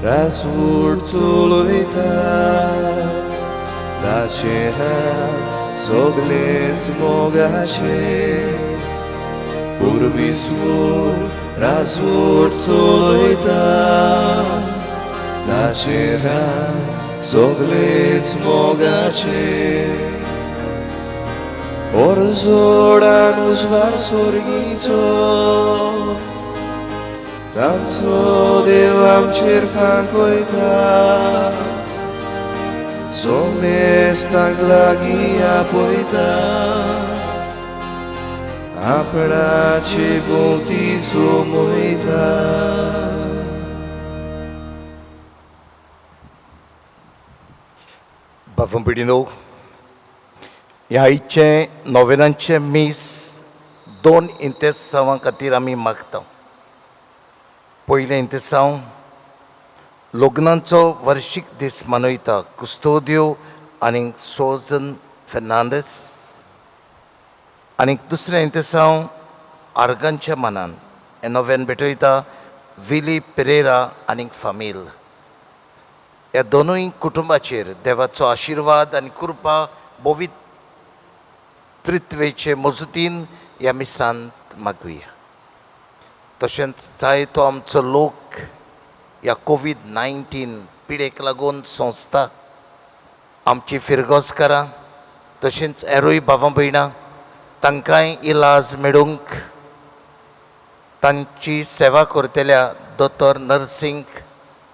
Razvúr colojtál, Dačeha soglec mogače, Purbismur razvúr colojtál, Dačeha soglec mogače, Orzoran uzvar sorgico, Tanco devam cerfancoita, somesta glagia poita, aprace bunti somoita. Bavam पिढीनो, ह्या आयचे नोवेनांचे मीस 2 इंतेसांवा खातीर आमी मागता. पयले इंतेसांव लग्नाचो वर्शीक दीस मनयता कुस्तोदियो आनी सोजन फेर्नांडीस. आनीक दुसरे इंतेसांव आर्गांच्या मनान हें नोवेन भेटयता विली पेरेरा आनीक फामील. ह्या दोनूय कुटुंबाचेर देवाचो आशिर्वाद आनी कृपा पवित्रित्वेचे मजतीन ह्या मिसांत मागुया. तशेंच जाय तो आमचो लोक ह्या कोविड-19 पिडेक लागून संस्था आमची फिरगोसकारां तशेंच हेरूय भावां भयणां तांकांय इलाज मेळूंक तांची सेवा करतल्या दोतोर नर्सींक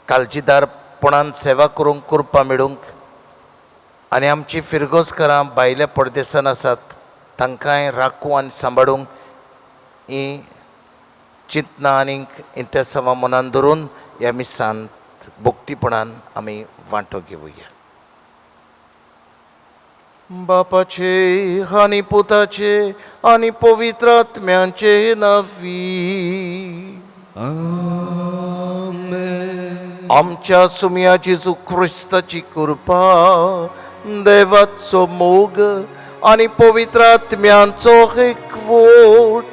काळजीदारपणान सेवा करूंक कृपा मेळूंक आनी आमची फिरगोसकारां भायल्या परदेसांत आसात तांकांय राखूं आनी सांबाळूंक ही चिंतना आनीक इंतेसांवां मनान धरून ह्या मिसांत भक्तीपणान आमी वांटो घेवया. बापाचे आनी पुताचे आनी पवित्र आत्म्याचे नांवी आमेन. आमच्या सुमया जेजू क्रिस्ताची कृपा देवाचो मोग आनी पवित्र आत्म्यांचो एकवट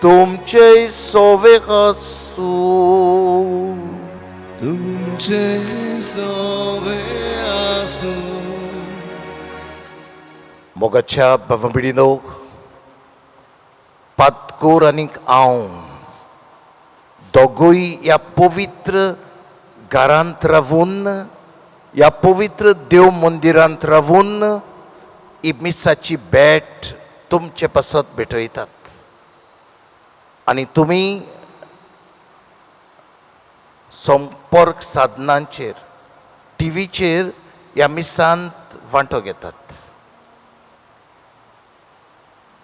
तुमचे सोबत आसूं. तुमचे सोबत आसूं. मोगाच्या भावां भयणीनो, पातकूर आनीक हांव दोगूय ह्या पवित्र घरांत रावून ह्या पवित्र देव मंदिरांत रावून ही मिसाची भेट तुमचे पासत भेटयतात. आनी तुमी संपर्क साधनांचेर टीव्हीचेर ह्या मिसांत वांटो घेतात.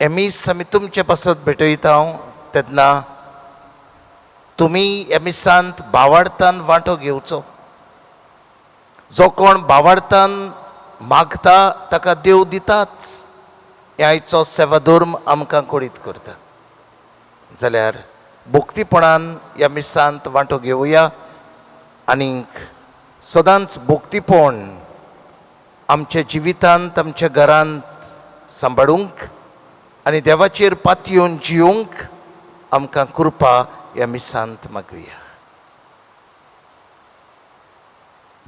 हे मीस आमी तुमचे पासत भेटयता तेन्ना तुमी ह्या मिसांत भावार्थान वांटो घेवचो. जो कोण भावार्थान मागता ताका देव दिताच हे आयचो सेवा धर्म आमकां कोडीत करता. जाल्यार भक्तीपणान ह्या मिसांत वांटो घेवया आनीक सदांच भक्तीपण आमच्या जिवितांत आमच्या घरांत सांबाळूंक आनी देवाचेर पातयेवन जिवंक आमकां कृपा ह्या मिसांत मागुया.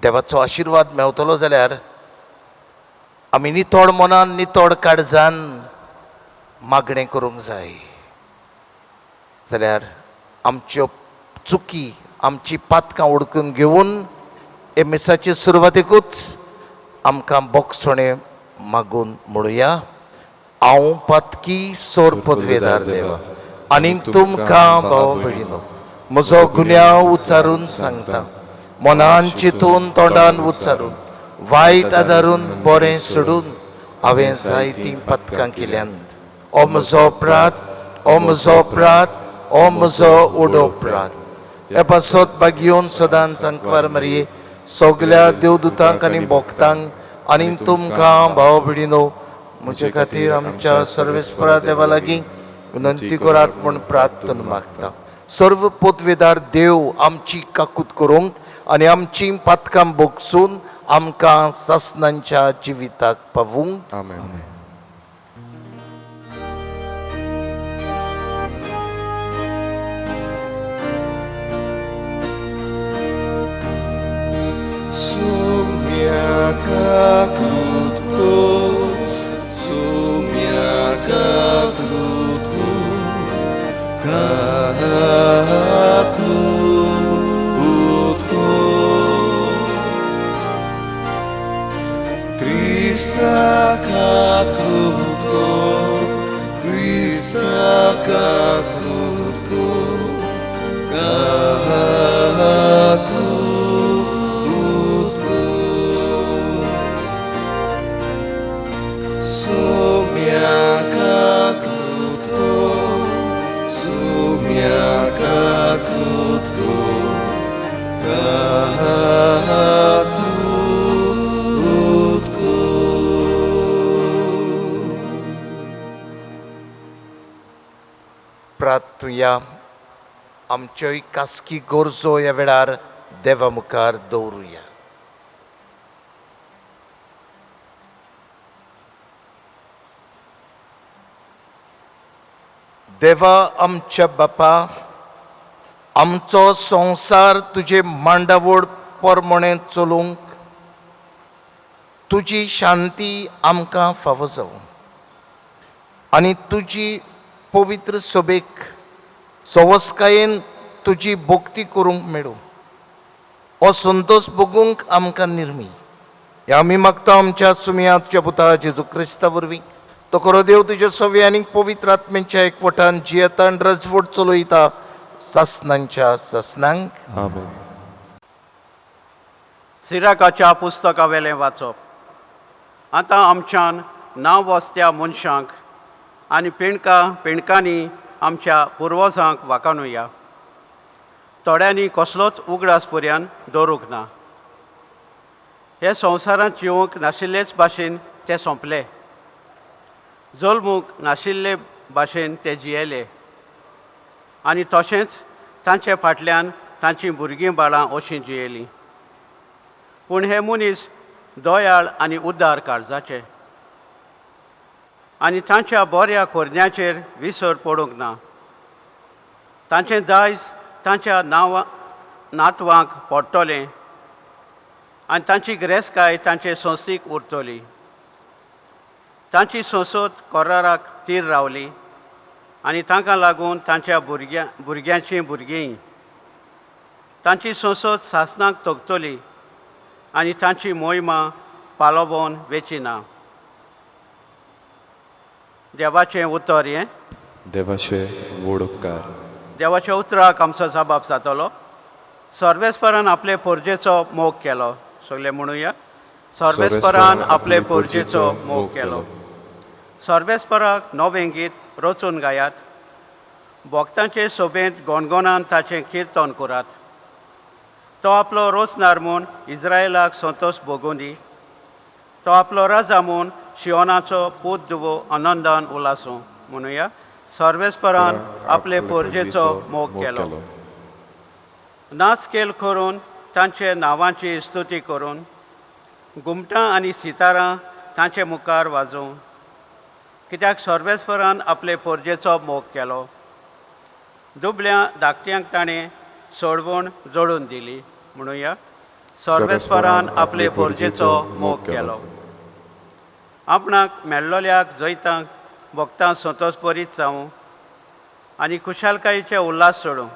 देवाचो आशिर्वाद मेवतलो जाल्यार आमी नितोड मनान नितोड काळजान मागणें करूंक जाय. जाल्यार आमच्यो चुकी आमची पातकां ओळखून घेवन हे मिसाचे सुरवातेकूच आमकां बोगसणे मागून म्हणुया. हांव पातकी सोर पदवेदार देवा आनीक तुमकां भाव भयणीनो म्हजो गुन्यांव उच्चारून सांगता. मनान चिंतून तोंडान उच्चारून वायट आदारून बरें सोडून हांवें जायतीं पातकां केल्यांत. हो म्हजो अपराध, हो म्हजो अपराध, हो म्हजो उडो अपराध. हे पासत बागयोन सदांच सांकवार मारये सगल्या देवदूतांक आनी भक्तांक आनी तुमकां भाव भयणीनो म्हजे खातीर आमच्या सर्वेस्परा देवा लागीं विनंती करात म्हूण प्रार्थना मागता. सर्व पोतवेदार देव आमची काकूत करूंक आनी आमची पातकां भोगसून आमकां सासणांच्या जिविताक पावूंक. आमेन. Sumia kakutku, sumia kakutku, kakutku. Krista kakutku, Krista kakutku, kakutku. Sumia kakutku, sumia kakutku, kakutku. प्रार्थुया. आमच्योय Kaski गरजो ह्या वेळार देवा मुखार दवरुया. देवा आमच्या बापा, आमचो संवसार तुजे मांडावळ पोरमोणें चलूंक तुजी शांती आमकां फावो जावं आनी तुजी पवित्र सभेक सवस्कायेन तुजी भोक्ती करूंक मेळूं हो संतोश भोगूंक आमकां निर्मी. हें आमी मागता आमच्या सुमया तुज्या पुता जेजू क्रिस्ता वरवीं. तो खरो देव तुज्या सव्या आनी पवित्र आत्म्याच्या एकवटान जियेता आनी रजवट चलयता सासणांच्या सासणांक. आमेन. सिराकाच्या पुस्तका वेलें वाचप. आतां आमच्यान नांव वस्त्या मनशांक आनी पेणकांनी आमच्या पुर्वजांक वाखाणुया. थोड्यांनी कसलोच उगडास पर्यान दवरूंक ना. हे संवसारांत जिवंक नाशिल्लेच भाशेन ते सोंपले. जल्मूक नाशिल्ले भाशेन ते जियेले आनी तशेंच तांचे फाटल्यान तांचीं भुरगीं बाळां अशीं जियेलीं. पूण हे मनीस दयाळ आनी उद्दार काळजाचे आनी तांच्या बऱ्या कोरन्याचेर विसर पडूंक ना. तांचें दायज तांच्या नातवांक पडटलें आनी तांची गिरेस्तकाय तांचे संस्थीक उरतली. तांची संसद कोराराक तीर रावली आनी तांकां लागून तांच्या भुरग्यांचीं भुरगीं तांची संसद सासणाक तोगतली आनी तांची मोहिमा पालोबोन वेचिना. देवाचें उतर हें. देवाचे व्हड उपकार. देवाच्या उतराक आमचो जबाब जातलो. सर्वेस्परान आपले पोरजेचो मोग केलो. सगळे म्हणुया. सर्वेस्परान आपले पोरजेचो मोग केलो. सर्वेस्पराक नवें गीत रचून गायात. भोगतांचे सोबेंत गोणगोणान ताचें किर्तन करात. तो आपलो रोजनार म्हूण इस्रायलाक संतोश भोगूं दी. तो आपलो राजा म्हूण शियोनाचो पूत दुवो आनंदान उलासूं. म्हणुया. सर्वेस्परान आपले पोरजेचो मोग केलो. नाच केल करून तांचे नांवांची स्तुती करून घुमटां आनी सितारां तांचे मुखार वाजोवन कित्याक सर्वेस्परान आपले पोरजेचो मोग केलो. दुबळ्या धाकट्यांक ताणें सोडवून जोडून दिली. म्हणुया. सर्वेस्परान आपले पोरजेचो मोग केलो. आपणाक मेळ्ळोल्याक जैतांक भक्तां संतोश बरीत जावं आनी खुशालकायेचे उल्हास सोडूं.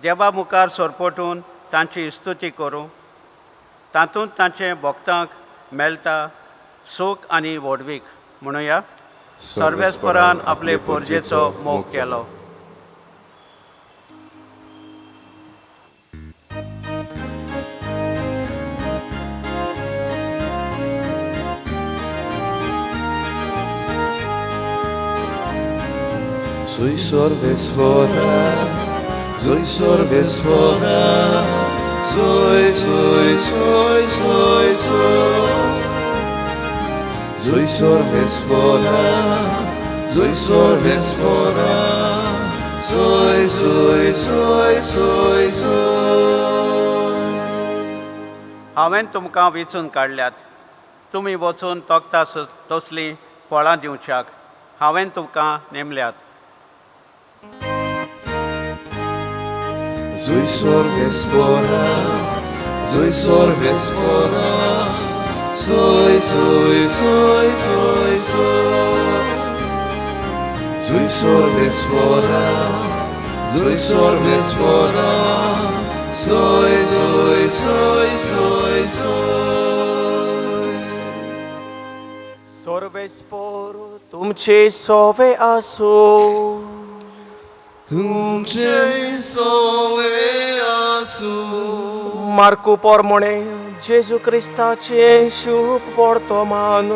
देवा मुखार सोरपटून तांची स्तुती करूं. तातूंत तांचे भक्तांक मेळटा सूख आनी व्हडवीक. म्हणुया. सर्वेस्परान आपले पोरजेचो मोग केलो. Zój sorbe słowa, zój sorbe słowa, zój, zój, zój, zój, zój. Zój sorbe słowa, zój sorbe słowa, Zoi, zoi, zoi, zoi, zoi. हांवें तुमकां वेंचून काडल्यात. तुमी वचून तोखता तसलीं फळां दिवच्याक हांवें तुमकां नेमल्यात. Zoi sorves fora, zoi sorves fora, zoi, zoi, zoi, zoi, zoi. Zoi sorves fora, zoi sorves fora, zoi, zoi, zoi, zoi, zoi. Sorvespor तुमचे सोवे आसो. तुमचे सोवे आसू. मार्कू पोरमोणे जेजू क्रिस्ताचे शुभ वर्तमान.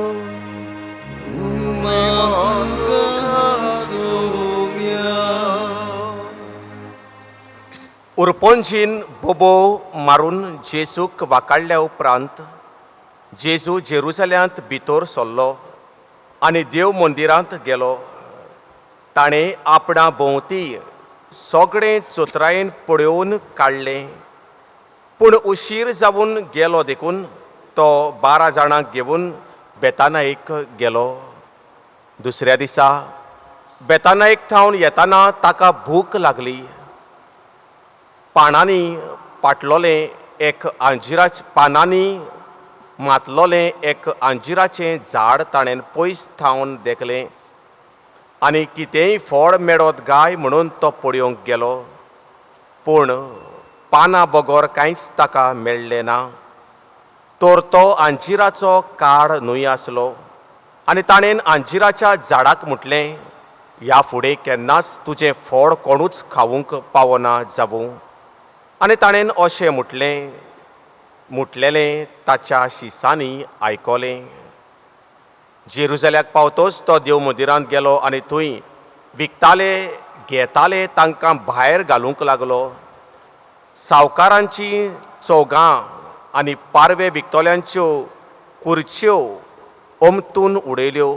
उरपोंजीन बोबो मारून जेजूक वाकाडल्या उपरांत जेजू जेरुसल्यांत भितर सरलो आनी देव मंदिरांत गेलो. ताणें आपणा भोंवती सगळें चोत्रायेन पळोवन काडलें. पूण उशीर जावन गेलो देखून तो 12 जाणांक घेवन बेतानायक गेलो. दुसऱ्या दिसा बेतानायक थावन येताना ताका भूक लागली. पानांनी पाटलोलें एक पानांनी मातलोलें एक अंजिराचें झाड ताणें पयस थावन देखलें आनी कितेंय फळ मेळत गाय म्हणून तो पळोवंक गेलो. पूण पानां बगोर कांयच ताका मेळ्ळें ना. तर तो अंजिराचो काळ न्हय आसलो आनी ताणें अंजिराच्या झाडाक म्हटलें, ह्या फुडें केन्नाच तुजें फळ कोणूच खावूंक पावना जावूं. आनी ताणें अशें म्हटलेलें ताच्या शिसांनी आयकलें. जेरुसल्याक पावतोच तो देव मंदिरांत गेलो आनी थंय विकताले घेताले तांकां भायर घालूंक लागलो. सावकारांची चौगां आनी पारवे विकतोल्यांच्यो खुर्च्यो ओमतून उडयल्यो.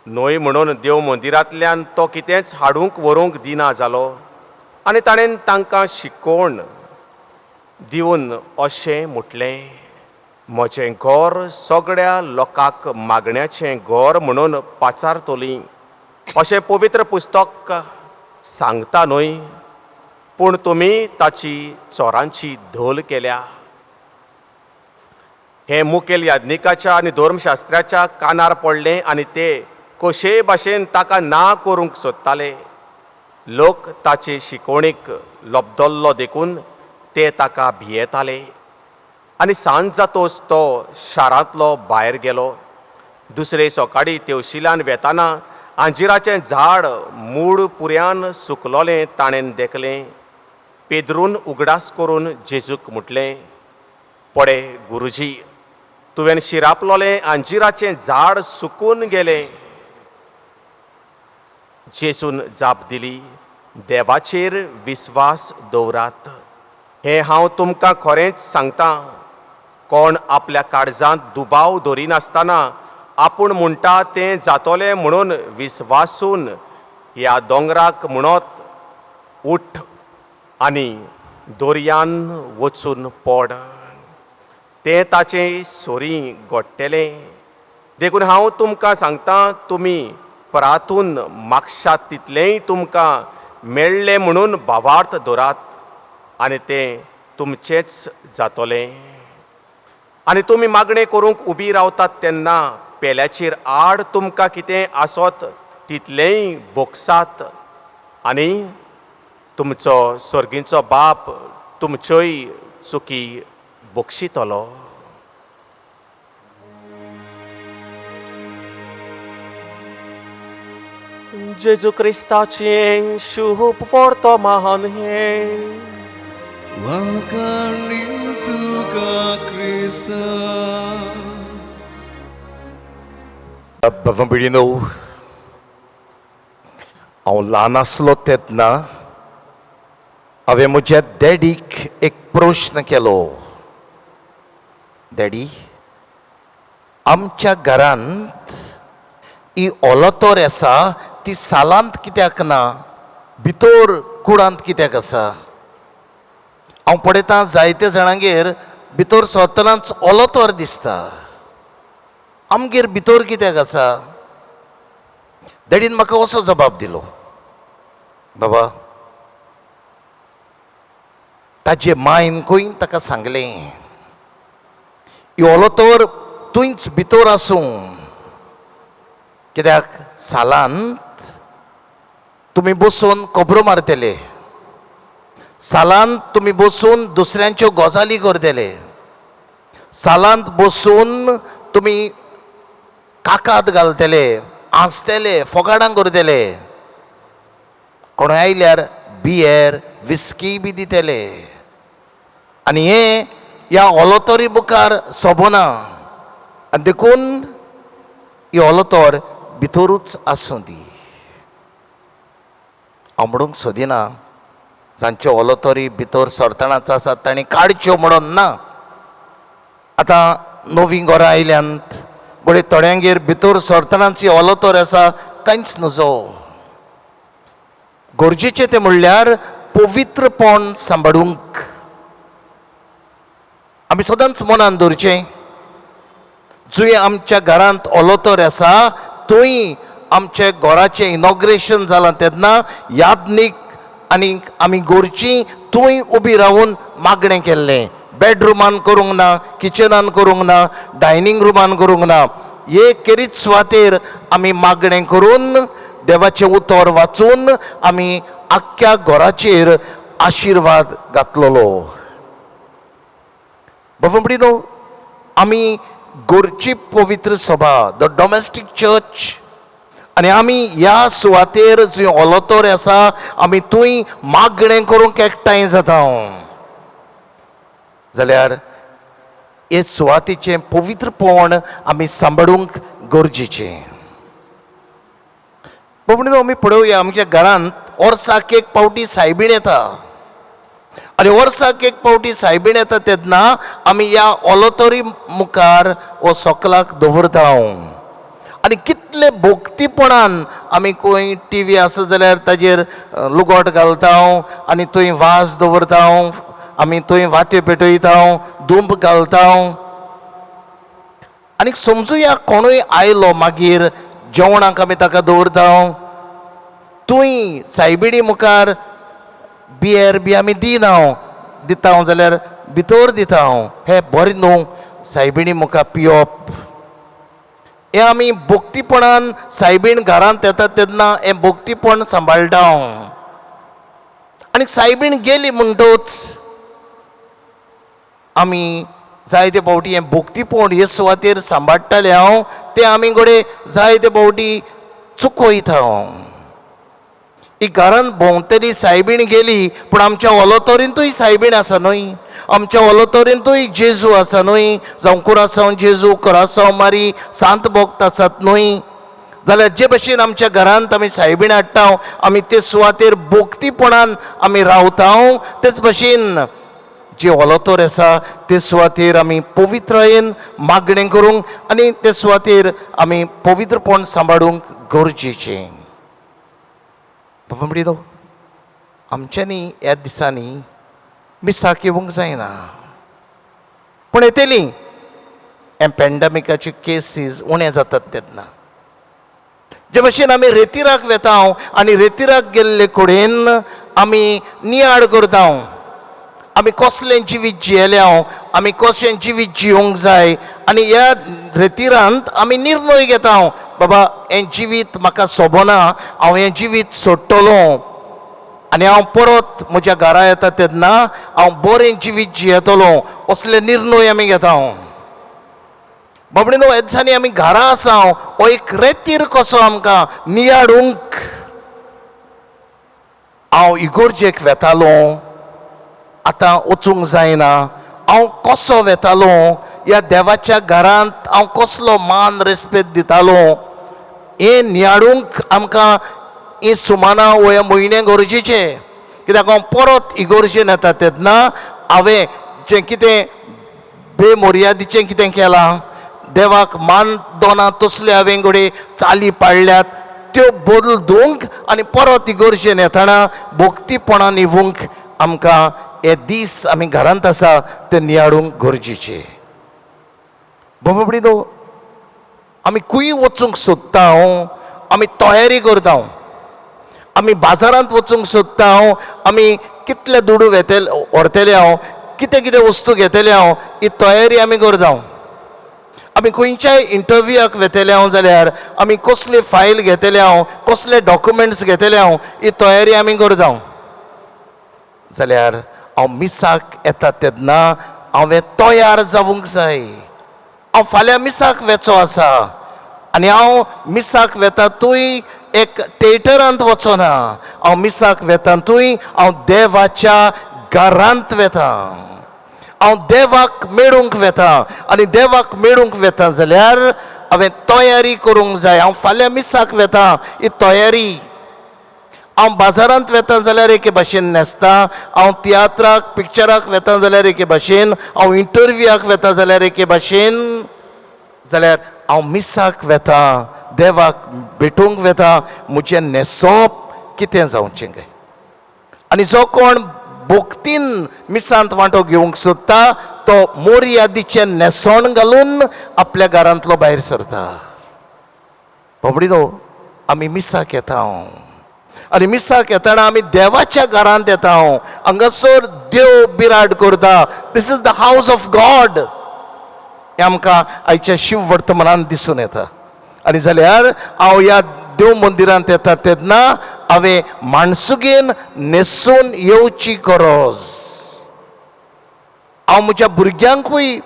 न्हय म्हणून देव मंदिरांतल्यान तो कितेंच हाडूंक व्हरूंक दिना जालो. आनी ताणें तांकां शिकोवण दिवन अशें म्हटलें, म्हजें घर सगळ्या लोकांक मागण्याचें घर म्हणून पाचारतलीं अशें पवित्र पुस्तक सांगता न्हय. पूण तुमी ताची चोरांची धोल केल्या. हें मुखेल याज्ञिकाच्या आनी धर्मशास्त्राच्या कानार पडलें आनी ते कशे भाशेन ताका ना करूंक सोदताले. लोक ताचे शिकवणेक लबदल्लो देखून ते ताका भियेताले. आनी सांज जातोच तो शारांतलो भायर गेलो. दुसरे सकाळीं तेवशिल्यान वेताना अंजिराचें झाड मूळ पुर्यान सुकलोलें ताणें देखलें. पेद्रून उगडास करून जेजूक म्हटलें, पळय गुरुजी, तुवें शिरापलोलें अंजिराचें झाड सुकून गेलें. जेजून जाप दिली, देवाचेर विस्वास दवरात. हें हांव तुमकां खरेंच सांगतां, कोण आपल्या काळजांत दुबाव धरिनासतना आपूण म्हणटा तें जातोलें म्हणून विस्वासून ह्या दोंगराक म्हणत, उठ आनी दोर्यान वचून पड, तें ताचें सोरी घोडटलें. देखून हांव तुमकां सांगतां, तुमी परातून मागशात तितलेंय तुमकां मेळ्ळें म्हणून भावार्थ धरात आनी तें तुमचेंच जातोलें. आनी तुमी मागणें करूंक उबी रावतात तेन्ना पेल्याचेर आड तुमकां कितें आसत तितलेंय भोगसात आनी तुमचो स्वर्गीचो बाप तुमच्योय चुकी बक्षितलो. जेजू क्रिस्ताचें शुभ वर्तमान हें. वाकाणी तुका क्रिस्ता. बाबा भयणीनो, हांव ल्हान आसलो तेन्ना हांवें म्हज्या डॅडीक एक प्रश्न केलो. डॅडी, आमच्या घरांत ही ओलोतोर आसा ती सालांत कित्याक ना? भितर कुडांत कित्याक आसा? हांव पळयतां जायत्या जाणांगेर भितर सरतनाच ओलोतोर दिसता. आमगेर भितर कित्याक आसा? डॅडीन म्हाका असो जबाब दिलो, बाबा ताजे मायन खंय ताका सांगलें, ओलोतोर तुंच भितर आसूं, कित्याक सालांत तुमी बसून खबरो मारतले, सालांत तुमी बसून दुसऱ्यांच्यो गजाली करतले, सालांत बसून तुमी काकात घालतले, हांसतले, फोगाडां करतले, कोण आयल्यार बियर विस्की बी दितले. आनी हे ह्या ओलोतोरी मुखार सोबना. आनी देखून ही ओलोतोर भितरूच आसूं दी. हांव म्हणूंक सोदिना जांच्यो ओलोतोरी भितर सरतनाच आसात तांणी काडच्यो म्हणून ना. आतां नवीं घरां आयल्यांत, बरे थोड्यांगेर भितर सरतनाच ही ओलोतोर आसा, कांयच नजो. गरजेचें तें म्हणल्यार पवित्रपण सांबाळूंक आमी सदांच मनान दवरचें. जुंय आमच्या घरांत ओलोतोर आसा, थंय आमच्या घराचें इनॉग्रेशन जालां तेन्ना यादनीक आनी आमी गोरचीं थंय उबी रावून मागणें केल्लें. बेडरुमान करूंक ना, किचनान करूंक ना, डायनींग रुमान करूंक ना. हे केरीत सुवातेर आमी मागणें करून देवाचें उतर वाचून आमी आख्ख्या घराचेर आशिर्वाद घातलेलो. बाबा म्हणिनो, आमी गोरची पवित्र सभा, द डॉमेस्टीक चर्च, आनी आमी ह्या सुवातेर जंय ओलोतोर आसा आमी थंय मागणें करूंक एकठांय जाता जाल्यार हे सुवातेचें पवित्रपण आमी सांबाळूंक गरजेचें. म्हणून आमी पळोवया, आमच्या घरांत वर्साक एक पावटी सायबीण येता. आनी वर्साक एक पावटी सायबीण येता तेन्ना आमी ह्या ओलोतोरी मुखार वो सोकलाक दवरता. आनी कितले भोक्तीपणान आमी खंय टीव्ही आसा जाल्यार ताजेर लुगोट घालता आनी थंय वाज दवरता, आमी थंय वात्यो पेटयता, धूप घालता. आनी समजुया कोणूय आयलो मागीर जेवणाक आमी ताका दवरता, थंय सायबिणी मुखार बियर बी आमी दिता जाल्यार भितर दिता. हें बरें न्हू सायबिणी मुखार पिवप. हें आमी भोक्तीपणान सायबीण घरांत येता तेन्ना हें भोक्तीपण सांबाळटा. आनी सायबीण गेली म्हणटूच आमी जायते फावटी हें भोक्तीपण हे सुवातेर सांबाळटाले तें आमी घडये जायते फावटी चुकयता. ही घरांत भोंवतली सायबीण गेली, पूण आमच्या ओलोतोरींतूय सायबीण आसा न्हय, आमच्या ओलोतोरींतूय जेजू आसा न्हय, जावं कुरासांव जेजू, कुरासांव मारी, सांत भोक्त आसात न्हय. जाल्यार जे भशेन आमच्या घरांत आमी सायबीण हाडटा, आमी ते सुवातेर भोक्तीपणान आमी रावता, तेच भशेन जे ओलोतोर आसा ते सुवातेर आमी पवित्रयेन मागणें करूंक आनी ते सुवातेर आमी पवित्रपण सांबाळूंक गरजेचें. बाबा म्हणिलो, आमच्यांनी ह्या दिसांनी मिसाक येवंक जायना. पूण येतली हे पॅन्डेमिकाचे केसीस उणे जातात तेन्ना. जे भशेन आमी रेतीराक वेता आनी रेतीराक गेल्ले कडेन आमी नियाळ करता, आमी कसलें जिवीत जियेल्या, आमी कशें जिवीत जियोंक जाय, आनी ह्या रेतीरांत आमी निर्णय घेता, बाबा हें जिवीत म्हाका सोबना, हांव हें जिवीत सोडटलो आनी हांव परत म्हज्या घरा येता तेन्ना हांव बरें जिवीत जियेतलो. असले निर्णय आमी घेता. बाबडीनो, हे दिसांनी आमी घरा आसा, हो एक रेतीर कसो आमकां नियाळूंक. हांव इगोर्जेक वेतालो, आतां वचूंक जायना, हांव कसो वेतालो, ह्या देवाच्या घरांत हांव कसलो मान रेस्पेद दितालो, हें नियाळूंक आमकां ही सुमाना वो हे म्हयने गरजेचे. कित्याक हांव परत इगोर्जेन येता तेन्ना हांवें जें कितें बेमर्यादेचें कितें केलां, देवाक मान दोना तसले हांवें घडये चाली पाळल्यात, त्यो बदलूंक आनी परत इगोर्जेन येताना भोक्तीपणान येवंक आमकां हे दीस आमी घरांत आसा ते नियाळूंक गरजेचे. बाबा भयणीनो, आमी खंय वचूंक सोदता आमी तयारी करता. आमी बाजारांत वचूंक सोदता आमी कितले दुडू व्हरतले कितें कितें वस्तू घेतले ही तयारी आमी करता. आमी खंयच्याय इंटरव्यूआक वेतले जाल्यार आमी कसली फायल घेतले कसले डॉक्युमेंट्स घेतले ही तयारी आमी करता. जाल्यार हांव मिसाक येता तेन्ना हांवें तयार जावंक जाय. हांव फाल्यां मिसाक वेचो आसा आनी हांव मिसाक वेतातूय एक थिएटरांत वचना. हांव मिसाक वेतातूय हांव देवाच्या घरांत वेता. हांव देवाक मेळूंक वेता आनी देवाक मेळूंक वेता जाल्यार हांवें तयारी करूंक जाय. हांव फाल्यां मिसाक वेता ही तयारी. हांव बाजारांत वेता जाल्यार एके भाशेन न्हेसता. हांव तियात्राक पिक्चराक वेता जाल्यार एके भाशेन. हांव इंटरव्यूआक वेता जाल्यार एके भाशेन. जाल्यार हांव मिसाक वेता, देवाक भेटूंक वेता. म्हजें न्हेसप कितें जावचें काय. आनी जो कोण भोक्तीन मिसांत वांटो घेवंक सोदता तो मोर्यादीचें न्हेसण घालून आपल्या घरांतलो भायर सरता. बाबडीनो, आमी मिसाक येता आनी मिसाक येताना आमी देवाच्या घरांत येता. हांगासर देव बिराड करता. This is the house of God. हें आमकां आयच्या शिव वर्तमानांत दिसून येता. आनी जाल्यार हांव ह्या देव मंदिरांत येता तेन्ना हांवें माणसुगेन न्हेसून येवची गरज. हांव म्हज्या भुरग्यांकूय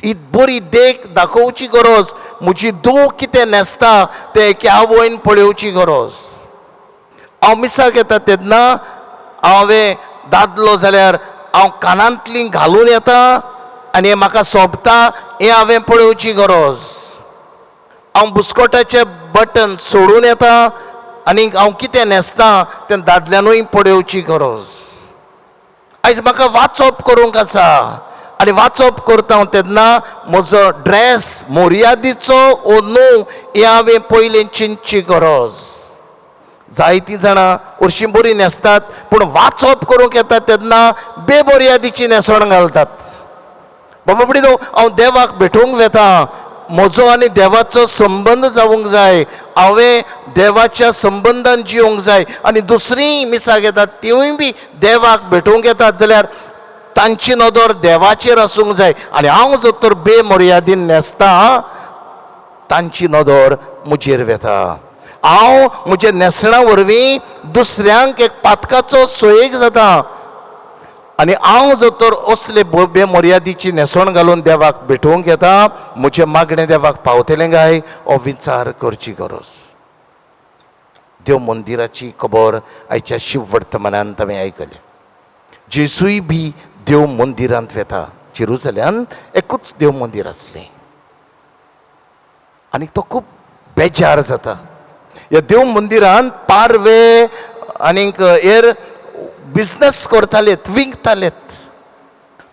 ही बरी देख दाखोवची गरज. म्हजी धूव कितें न्हेसता तें एके आवयन पळोवची गरज. हांव मिसाक येता तेन्ना हांवें दादलो जाल्यार हांव कानांतलीं घालून येता आनी हें म्हाका सोबता हें हांवें पळोवची गरज. हांव बुस्कोटाचें बटन सोडून येता आनी हांव कितें न्हेसता तें दादल्यांनूय पळोवची गरज. आयज म्हाका वाचप करूंक आसा आनी वाचप करता तेन्ना म्हजो ड्रेस मोर्यादीचो ओ न्हू हें हांवें पयलीं चिंतची गरज. जायतीं जाणां हरशीं बरीं न्हेसतात पूण वाचप करूंक येता तेन्ना बेमोर्यादीची न्हेसण घालतात. बाबा भयणीनो, हांव देवाक भेटूंक वेता. म्हजो आनी देवाचो संबंद जावंक जाय. हांवें देवाच्या संबंदान जिवंक जाय. आनी दुसरीं मिसाक येतात तीवूय बी देवाक भेटूंक येतात जाल्यार तांची नदर देवाचेर आसूंक जाय. आनी हांव जर तर बेमर्यादीन न्हेसता तांची नदर म्हजेर वेता. हांव म्हज्या न्हेसणा वरवीं दुसऱ्यांक एक पातकाचो सोयेक जाता. आनी हांव जर तर असले बेमर्यादीची न्हेसण घालून देवाक भेटोवंक येता म्हजें मागणें देवाक पावतलें काय हो विचार करची गरज. देव मंदिराची खबर आयच्या शिव वर्तमानांत हांवें आयकली. जेजूय बी देव मंदिरांत वेता. जेरुसलेमांत एकूच देव मंदिर आसलें आनी तो खूब बेजार जाता. ह्या देव मंदिरांत पारवे आनीक हेर बिझनेस करतालेत, विकतालेत.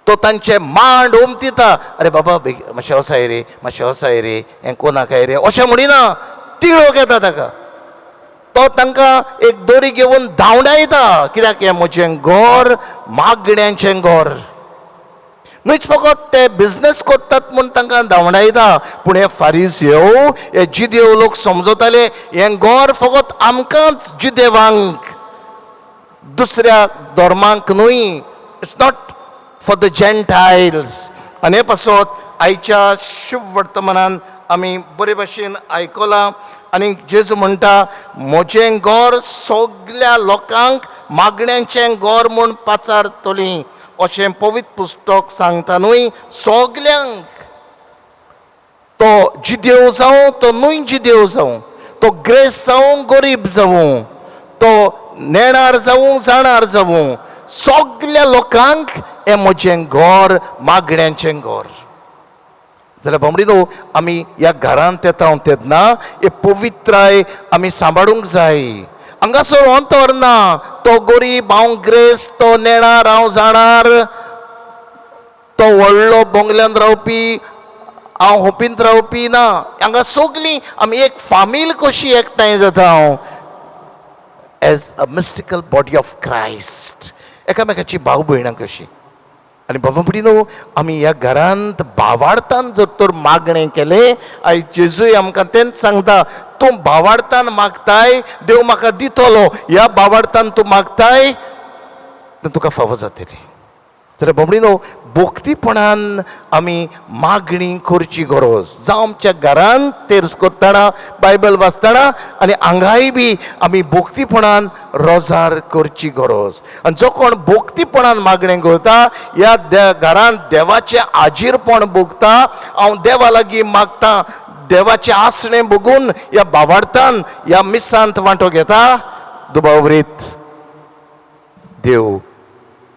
तो तांचे मांड उमतिता. अरे बाबा मातशें वसाय रे, मातशें वसाय रे, हें कोणाकाय रे अशें म्हणिना. तिळोक येता ताका. तो तांकां एक दोरी घेवन धांवडायता. कित्याक हें म्हजें घर मागण्यांचें घर. न्हूच फकत ते बिझनेस करतात म्हूण तांकां धांवडायता पूण हे फारिझेव हे जिदेव लोक समजताले हें घर फकत आमकांच जिदेवांक, दुसऱ्या धर्मांक न्हय. It's not for the Gentiles. आनी हे पासत आयच्या शुभ वर्तमानान आमी बरे भाशेन आयकलां. आनी जेजू म्हणटा म्हजें घर सगल्या लोकांक मागण्यांचें घर म्हूण पाचारतलीं अशें पवित्र पुस्तक सांगता न्हय. सगल्यांक, तो जिदेव जावं तो न्हय जिदेव जावं, तो ग्रेस जावं गरीब जावं, तो नेणार जावं जाणार जावं, सगल्या लोकांक हें म्हजें घर मागण्यांचें घर. जाल्यार बामडीनो, आमी ह्या घरांत येता तेन्ना हे पवित्राय आमी सांबाळूंक जाय. हांगासर अंतर ना. तो गरीब हांव ग्रेस, तो नेणार हांव जाणार, तो व्हडलो बंगल्यांत रावपी हांव होपीत रावपी ना, हांगा सगलीं आमी एक फामील कशी एकठांय जाता हांव as a mystical body of Christ, एकामेकाची भाव भयणां कशी. आनी बाबा म्हणिनो आमी ह्या घरांत भावार्थान जर तर मागणें केलें, आयज जेजूय आमकां तेंच सांगता, तूं भावार्थान मागताय देव म्हाका दितलो, ह्या भावार्थान तूं मागताय तें तुका फावो जातली. जाल्यार बाबडीनो भोक्तीपणान आमी मागणी करची गरज, जावं आमच्या घरांत तेर्स करतना बायबल वाचतना आनी हांगाय बी आमी भोक्तीपणान रोजार करची गरज. आनी जो कोण भोक्तीपणान मागणें करता ह्या घरांत देवाचें आजीरपण भोगता. हांव देवा लागीं मागतां, देवाचें आसणें बघून ह्या भावार्थान ह्या मिसांत वांटो घेता, दुबावरीत देव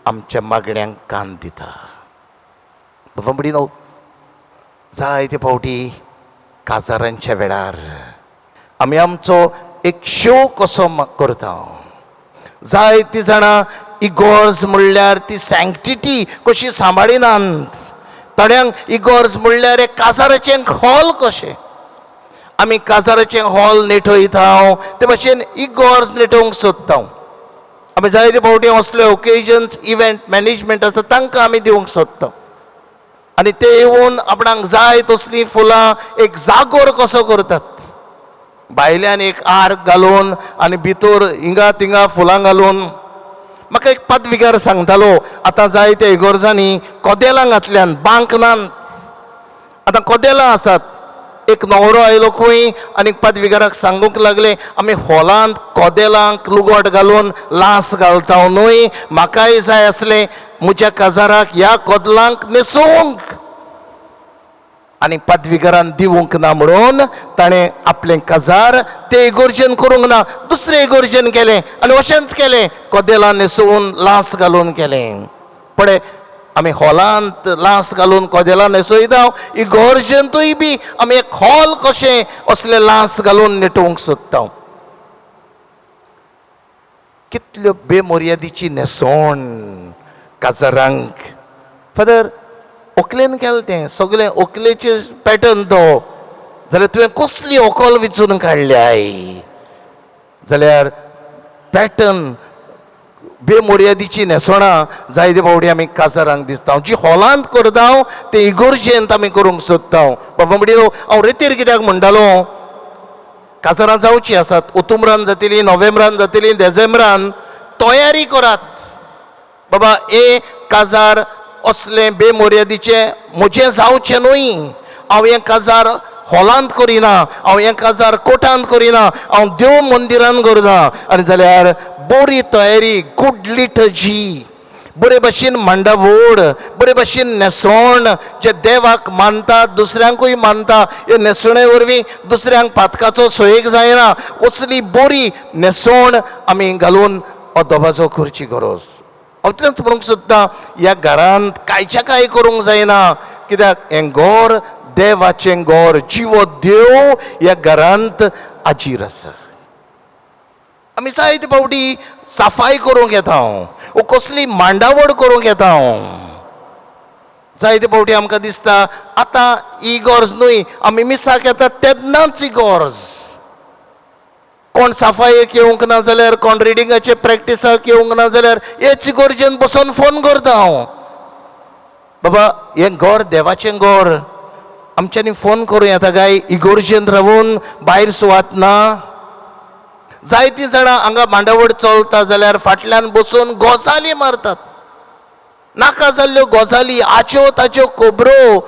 आमच्या मागण्यांक कान दिता. बाबा म्हणिनो जायते फावटी काजारांच्या वेळार आमी आमचो एक शो कसो करता. जायतीं जाणां इगोर्ज म्हणल्यार ती सँक्टिटी कशी सांबाळिनात. थोड्यांक इगोर्ज म्हणल्यार एक काजाराचें हॉल कशें, आमी काजाराचें हॉल नेटयता ते भाशेन इगोर्ज नेटोवंक सोदता. आमी जायते फावटी असले ओकेजन्स इव्हेंट मॅनेजमेंट आसा तांकां आमी दिवंक सोदता. आनी ते येवन आपणाक जाय तसलीं फुलां एक जागोर कसो करतात, भायल्यान एक आर्क घालून आनी भितर हिंगा थिंगा फुलां घालून. म्हाका एक पदविकार सांगतालो, आतां जायत्या इगोर्जांनी कोदेलां घातल्यान बांकनांत. आतां कोदेलां आसात. एक न्हवरो आयलो खंय आनी पदविकाराक सांगूंक लागले, आमी हॉलांत कोदेलांक लुगोट घालून लास घालता न्हय, म्हाकाय जाय आसलें म्हज्या काजाराक ह्या कोदलांक न्हेसोवंक. आनी पदविकारान दिवंक ना म्हणून ताणें आपलें काजार ते इगोर्जेन करूंक ना, दुसरे इगोर्जेन केलें आनी अशेंच केलें, कोदेलां न्हेसोवन लास घालून केलें. पळय, आमी हॉलांत लास घालून कोदेलां न्हेसयता, इगोर्जेंतूय बी आमी एक हॉल कशें असले लास घालून नेटोवंक सोदता. कितल्यो बेमर्यादेची न्हेसोण काजारांक. फादर व्हंकलेन केलें तें सगळें व्हंकलेचे पॅटर्न तो, जाल्यार तुवें कसली व्हंकल विचून काडल्याय, जाल्यार पॅटर्न बेमर्यादेची न्हेसोणां जायते फावटी आमी काजारांक दिसता. जी हॉलांत करता ते इगोर्जेंत आमी करूंक सोदता. बाबा म्हणिनो हांव रेतीर कित्याक म्हणटालो, काजारां जावचीं आसात, ऑक्टोबरान जातलीं, नोव्हेंबरान जातलीं, डिसेंबरान तयारी करात. बाबा हे काजार असलें बेमर्यादेचें म्हजें जावचें न्हय, हांव हें काजार हॉलांत करिना, हांव हें काजार कोर्टांत करिना, हांव देव मंदिरान करता. आनी जाल्यार बरी तयारी, गूड लिटर्जी, बरे भाशेन मांडावळ, बरे भाशेन न्हेसोण, जे देवाक मानतात दुसऱ्यांकूय मानता, हे न्हेसोणे वरवीं दुसऱ्यांक पातकाचो सोयेक जायना, असली बरी न्हेसोण आमी घालून अदबाजो करची गरज. हांव इतलेंच म्हणूंक सोदतां, ह्या घरांत कांयच्या कांय करूंक जायना, कित्याक हें घर देवाचें घर, जिवो देव ह्या घरांत आजीर आसा. आमी जायते फावटी साफाय करूंक येता, वो कसली मांडावळ करूंक येता. जायते फावटी आमकां दिसता आतां ही गरज न्हय, आमी मिसाक येता तेन्नाच ही गरज. कोण साफायेक येवंक ना जाल्यार, कोण रिडिंगाचे प्रॅक्टिसाक येवंक ना जाल्यार हेच इगोर्जेन बसून फोन करता हांव. बाबा हें घर देवाचें घर, आमच्यांनी फोन करूं येता काय इगोर्जेन रावून भायर सुवात ना. जायतीं जाणां हांगा मांडावळ चलता जाल्यार फाटल्यान बसून गजाली मारतात, नाका जाल्ल्यो गजाली, आच्यो ताच्यो खबरो.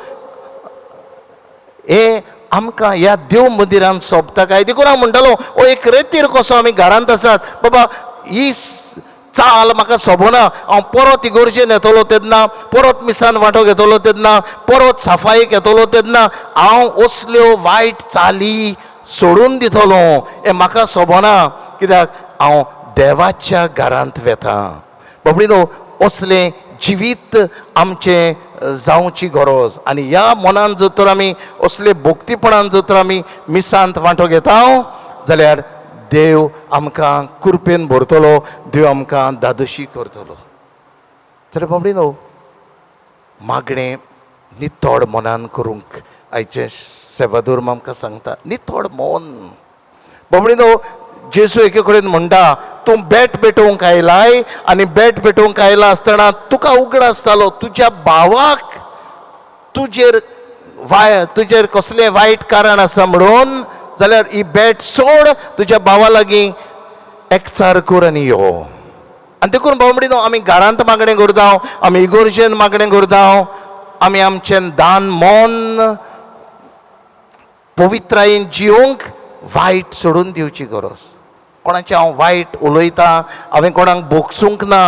हे आमकां ह्या देव मंदिरान सोबता काय? देखून हांव म्हणटालो हो एक रेतीर कसो आमी घरांत आसात, बाबा ही चाल म्हाका सोबना, हांव परत इगोर्जेन येतलो तेन्ना, परत मिसान वांटो घेतलो तेन्ना, परत साफायेक येतलो तेन्ना हांव असल्यो वायट चाली सोडून दितलो. हें म्हाका सोबना, कित्याक हांव देवाच्या घरांत वेता. बाबडीनो असलें जिवीत आमचें जावची गरज. आनी ह्या मनान जर तर आमी असले भोक्तीपणान जर तर आमी मिसांत वांटो घेता जाल्यार देव आमकां कृपेन भरतलो, देव आमकां दादोशी करतलो. जाल्यार बाबडीनो मागणें नितोड मनान करूंक आयचे सेवादूर आमकां सांगता नितोड मौन. बाबडीनो जेजू एके कडेन म्हणटा तूं बॅट पेटोवंक आयलाय आनी बॅट पेटोवंक आयला आसतना तुका उगड आसतालो तुज्या भावाक तुजेर कसलें वायट कारण आसा म्हणून जाल्यार ही बॅट सोड तुज्या भावा लागीं एकचार कर आनी यो. आनी देखून बाबडीनो आमी घरांत मागणें करता, आमी इगोर्जेन मागणें करता, आमी आमचें दान मोन पवित्रायेन जिवंक वायट सोडून दिवची गरज. कोणाचें हांव वायट उलयतां, हांवें कोणाक बोगसूंक ना,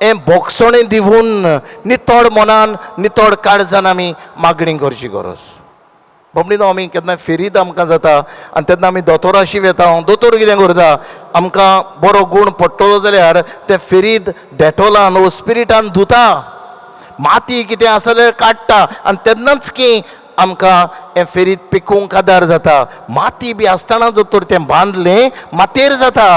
हें बोगसणें दिवून नितोड मनान नितोड काळजान आमी मागणी करची गरज. बाबडीनो आमी केन्ना फेरीत आमकां जाता आनी तेन्ना आमी दोतोराशी वेता. दोतोर कितें करता, आमकां बरो गूण पडटलो जाल्यार ते फेरीत डेटोलान वो स्पिरिटान धुता, माती कितें आसा जाल्यार काडटा आनी तेन्नाच की आमकां हें फेरीत पिकूंक आदार जाता. माती बी आसतना जर तर तें बांदलें मातयेर जाता.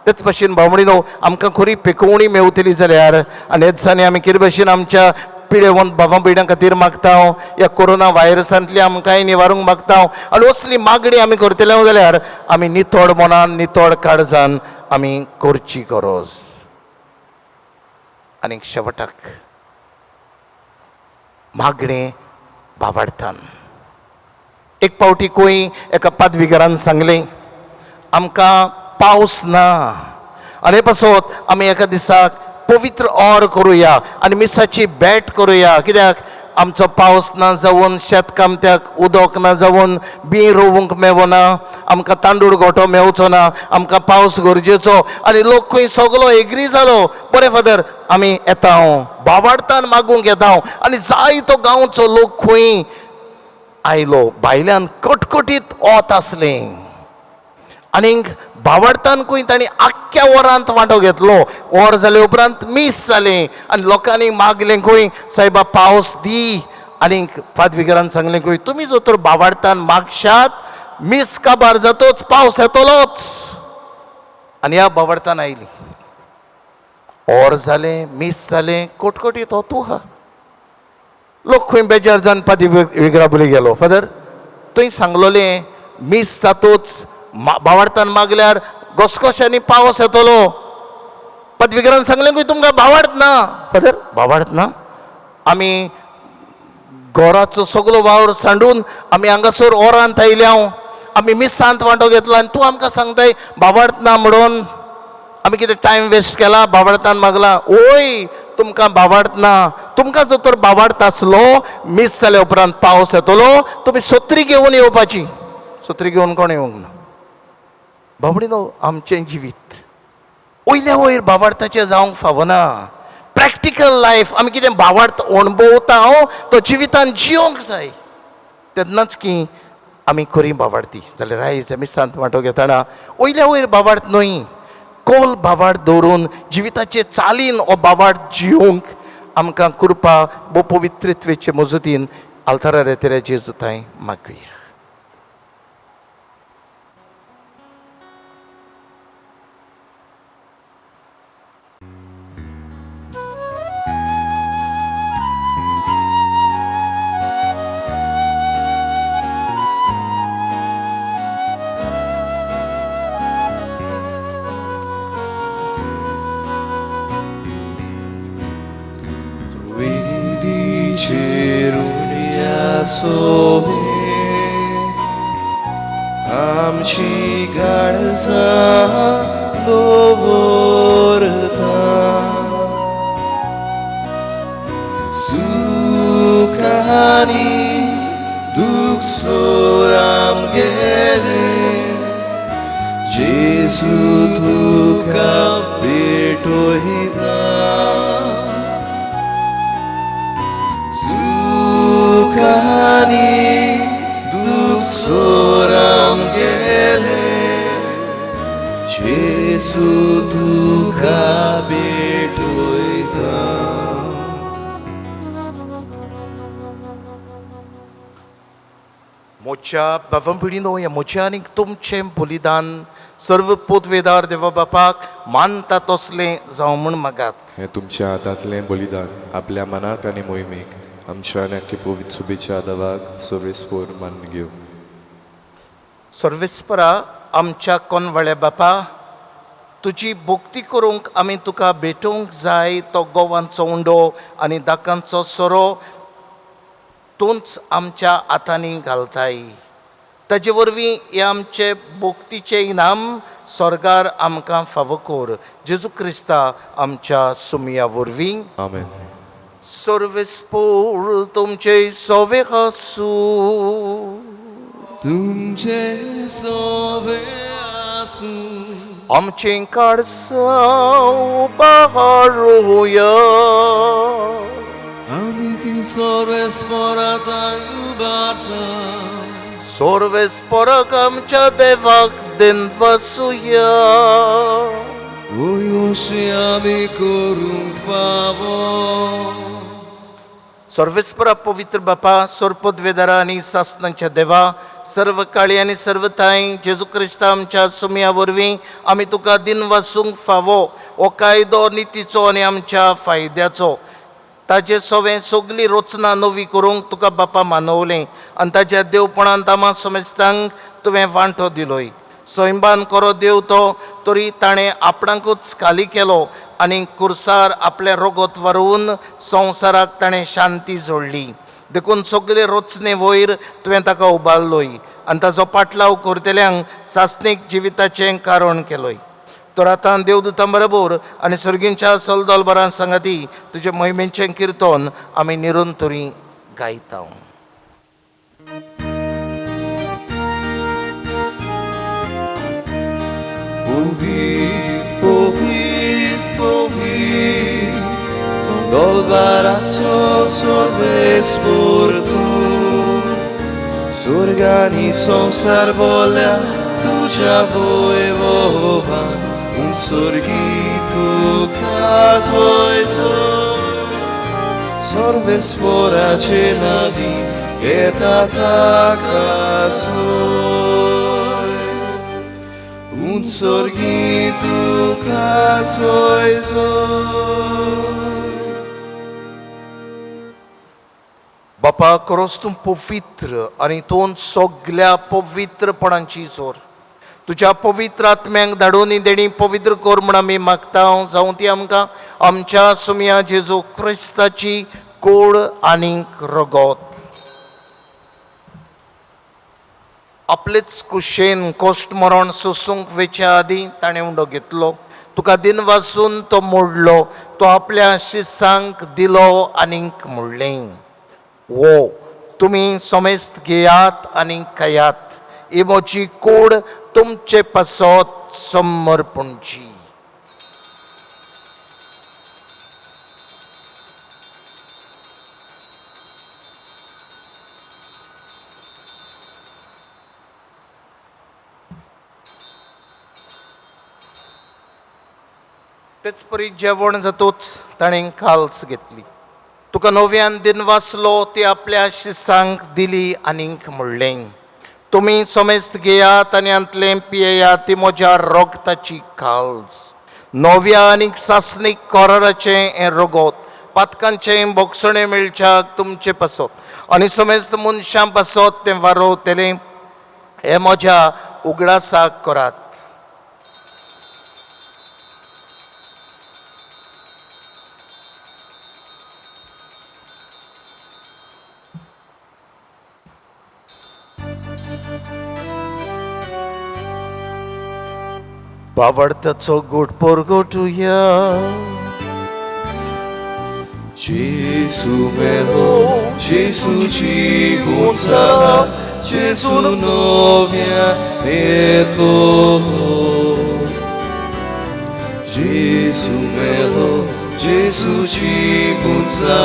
तेच भशेन बाबडीनो आमकां खरी पिकोवणी मेवतली जाल्यार आनी हे दिसांनी आमी कितें भशेन आमच्या पिडेवंत भावां भयणां खातीर मागता, ह्या कोरोना व्हायरसांतली आमकांय निवारूंक मागता आनी असली मागणी आमी करतले जाल्यार आमी नितोड मनान नितोड काळजान आमी करची गरज. आनी शेवटाक मागणें भावार्थान. एक पावटी कोई एका पादविकारान सांगलें आमकां पावस ना आनी पासत आमी एका दिसाक पवित्र ओर करुया आनी मिसाची बॅट करुया. कित्याक आमचो पावस ना जावन शेतकामत्याक उदक ना जावन बी रोवंक मेवना, आमकां तांदूळ गोठो मेवचो ना, आमकां पावस गरजेचो. आनी लोक खंय सगलो एग्री जालो, बरें फादर आमी येता, भावार्थान मागूंक येता. आनी जायतो गांवचो लोक खंय आयलो, भायल्यान कटकटीत ओत आसलें आनीक भावार्थान खंय तांणी आख्ख्या वरांत वांटो घेतलो. वर जाले उपरांत मीस जालें आनी लोकांनी मागलें खंय सायबा पावस दी. आनीक पादविकारान सांगलें खंय तुमी जर तर भावार्थान मागशात मीस काबार जातोच पावस येतलोच. आनी ह्या भावार्थान आयली. ओर जालें, मीस जालें, कटकटीत ओतू आहा. लोक खंय बेजार जावन पादविकारा गेलो, फादर तुवें सांगलोलें मीस जातोच भावार्थान मागल्यार घसघश्यांनी पावस येतलो. पदविकारान सांगलें खंय तुमकां भावार्थ ना. फादर भावार्थ ना, आमी घराचो सगलो वावर सांडून आमी हांगासर ओरांत आयल्या, आमी मिसांत वांटो घेतलो आनी तूं आमकां सांगताय भावार्थ ना म्हणून. आमी कितें टायम वेस्ट केला भावार्थान मागला. ओय तुमकां भावार्थ ना. तुमकां जर तर भावार्थ आसलो मीस जाल्या उपरांत पावस येतलो, तुमी सत्री घेवन येवपाची. सत्री घेवन कोण येवंक ना. बाबडीनो आमचें जिवीत वयल्या वयर भावार्थाचें जावंक फावना. प्रॅक्टिकल लायफ आमी कितें भावार्थ अणभवता तो जिवितान जियोंक जाय. तेन्नाच की आमी खरीं भावार्थी. जाल्यार आयज आमी सांत वांटो घेतना वयल्या वयर भावार्थ न्हय, खोल भावार्थ दवरून जिविताचे चालीन हो भावार्थ जियोंक आमकां कृपा बो पवित्रत्वेचे मजतीन आल्तारार येतेऱ्या जेजू थंय मागुया. Ceruria sobe आमची काळजां दवरता. सुख आनी दुख सोर आमगेले जेजू तुका भेटोयता. सुखानी दुख सोर आमगेले जेजू तुका भेटोयता. मोच्या बाबा पिढीनो ह्या मोच्या आनीक तुमचें बलिदान सर्व पोतवेदार देवा बापाक मानता तसलें जावं म्हूण मागात. हे तुमच्या हातांतलें बलिदान आपल्या मनाक आनी मोहिमेक आमच्या आणि आख्खे पवित्र सुबेच्या आदावाक सर्वेस्पर मान घेऊ. सर्वेस्परा आमच्या कोनवळ्या बापा, तुजी भोक्ती करूंक आमी तुका भेटूंक जाय. तो गोवांचो उंडो आनी दाकांचो सोरो तूंच आमच्या हातांनी घालताय. ताजे वरवीं हे आमचे भोक्तीचे इनाम स्वर्गार आमकां फावो कर. जेजू क्रिस्ता आमच्या सुमया वरवीं. आमेन. सर्वेस्पर तुमचे सोवे आसूं. तुमचे सोवे आसूं. आमचें काळजां उबारूया. आमी ती सर्वेस्परांत उबारता. सर्वेस्पराक आमच्या देवाक दिन वसूया. ओशी आमी करूंक फावो. सर्वेस्परा पवित्र बापा, सोरपदवेदारा आनी सासणांच्या देवा, सर्व काळी आनी सर्व थाय जेजू क्रिस्ता आमच्या सुमया वरवीं आमी तुका दिन वासूंक फावो. हो कायदो नितीचो आनी आमच्या फायद्याचो. ताजे सवें सगळीं रचना नवी करूंक तुका बापा मानवलें आनी ताच्या देवपणांत आम्हा समेस्तांक तुवें वांटो दिलोय. सैमान करो देव तो, तरी ताणें आपणाकूच खाली केलो आनी कुर्सार आपले रगत व्हरून संवसाराक ताणें शांती जोडली. देखून सगळे रचने वयर तुवें ताका उबारलोय आनी ताचो पाटलाव करतल्यांक सासणीक जिविताचें कारण केलोय. तर आतां देवदूतां बरोबर आनी सर्गींच्या सलदोलबरां सांगाती तुजे महिमेचें किर्तन आमी निरंतरी गायता. Povit, povit, povit, dolbaraco sorvespor tu. Surgani sonsar volea tuja voivoba. Sorgitu casoi so. Sorvespora cenavi et ataca soi. Sorgitu casoi soi. बापा, खरोच तूं पवित्र आनी तूं सगळ्या पवित्रपणांची जोर. तुज्या पवित्र आत्म्यांक धाडून देणी पवित्र कर म्हण आमी मागता. जावं ती आमकां आमच्या सुमया जेजू क्रिस्ताची कूड आनीक रगत. आपलेच कुशेन कोश्ट मरण सोसूंक वेच्या आदीं ताणें उंडो घेतलो. तुका दिन वासून तो मोडलो. तो आपल्या शिसांक दिलो आनीक मोडलें. वो तुमी समेस्त घेयात आनी खायात. ही म्हजी कूड तुमचे पासत समर्पणची. तेच परी जेवण जातूच ताणें काल्स घेतली. तुका नव्यान दिन वाचलो ती आपल्या शिसांक दिली आनीक म्हणलें, तुमी समेस्त घेयात आनी अंतलें पियेयात. ती म्हज्या रोगताची काल्स. नव्या आनीक सासणीक कोराराचें हें रगत पातकांचें बोगसणें मेळच्याक तुमचे पासत आनी समेस्त मनशां पासत तें वारोवतलें. हें म्हज्या उगडासाक करात. बावडताचो गोटपोर गोटुया. Gesù melo, Gesù ci gonza, Gesù novia e todo. Gesù melo, Gesù ci gonza,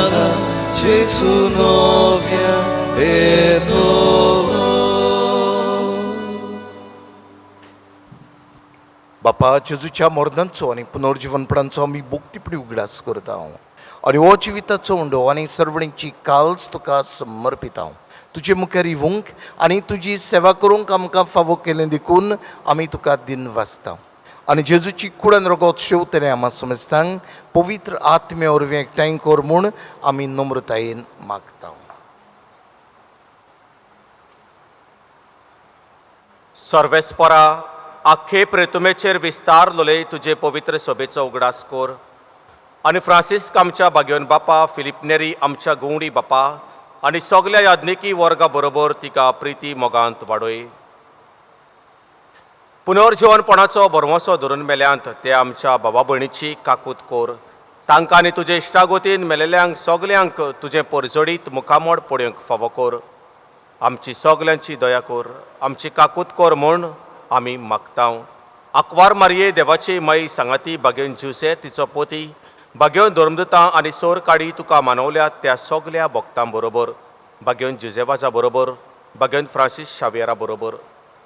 Gesù novia e todo. बापा, जेजूच्या मर्दांचो आनी पुनर्जीवनपणांचो आमी भोक्तीपणी उगडास करता आनी हो जिविताचो उंडो आनी सर्वणीची काल्स तुका समर्पिता. तुजे मुखार येवंक आनी तुजी सेवा करूंक आमकां फावो केलें देखून आमी तुका दिन वाचता. आनी जेजूची कुडन रगत शेवतले आम्हा समजतांक पवित्र आत्मे वरवीं एकठांय कर म्हूण आमी नम्रतायेन मागता. सर्वेस्परा आख्खे प्रेतुमेचेर विस्तारलोले तुजे पवित्र सभेचो उगडास कोर आनी फ्रांसिस्क आमच्या बागेवन बापा, फिलिप नेरी आमच्या गवंडी बापा आनी सगल्या याज्ञिकी वर्गा बरोबर तिका प्रिती मोगांत वाडय. पुनर्जीवनपणाचो बरवंसो धरून मेल्यांत ते आमच्या भावा भयणीची काकूत कोर. तांकां आनी तुजे इश्टागोतीन मेलेल्यांक सगल्यांक तुजें परजोडीत मुखामोड पळोवंक फावो कोर. आमची सगल्यांची दया कोर, आमची काकूत कोर म्हूण आमी मागता. आंकवार मारये देवाची माई सांगाती बागेवन जुसे तिचो पोती बागेवन धर्मदुतां आनी सोर काडी तुका मानवल्यात त्या सगल्या भक्तां बरोबर, बागेवन जुजेवाजा बरोबर, बागेवन फ्रांसीस शावियरा बरोबर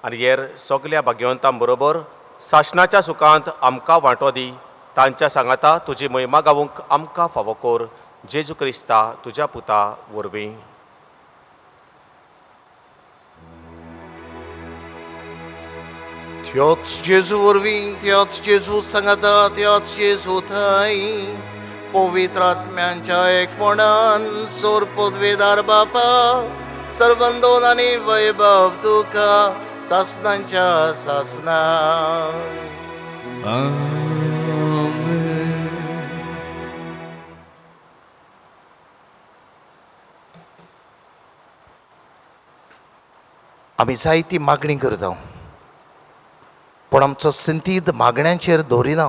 आनी हेर सगल्या भाग्यवंतां बरोबर सासणाच्या सुखांत आमकां वांटो दी. तांच्या सांगाता तुजी महिमा गावूंक आमकां फावो कोर. जेजू क्रिस्ता तुज्या पुता वरवीं. त्योच जेजू वरवीं, त्योच जेजू सांगाता, त्योच जेजू थंय पवित्र आत्म्यांच्या एकपणान सोर पदवेदार बापा सर्वंदोन आनी वैभव तुका सासनांच्या सासना. आमी जायती मागणी करता पण आमचो सिंतीद मागण्यांचेर दवरिना.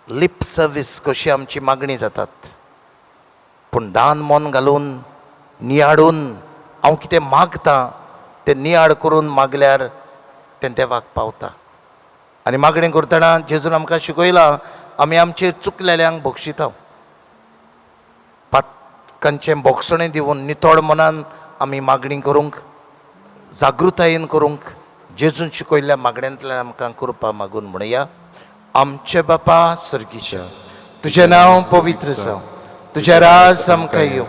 लिप सर्वीस कशी आमची मागणी जातात पूण दान मन घालून नियाडून हांव कितें मागता तें नियाड करून मागल्यार तें देवाक पावता. आनी मागणी करतना जेजून आमकां शिकयलां आमी आमचेर चुकलेल्यांक बक्षिता. पातकांचें बोगसणें दिवन नितोळ मनान आमी मागणी करूंक, जागृतायेन करूंक जेजून शिकयल्ल्या मागण्यांतल्यान आमकां कृपा मागून म्हणया. आमचे बापा सर्गीच्या, तुजें नांव पवित्र जावं, तुजें राज आमकां येवं,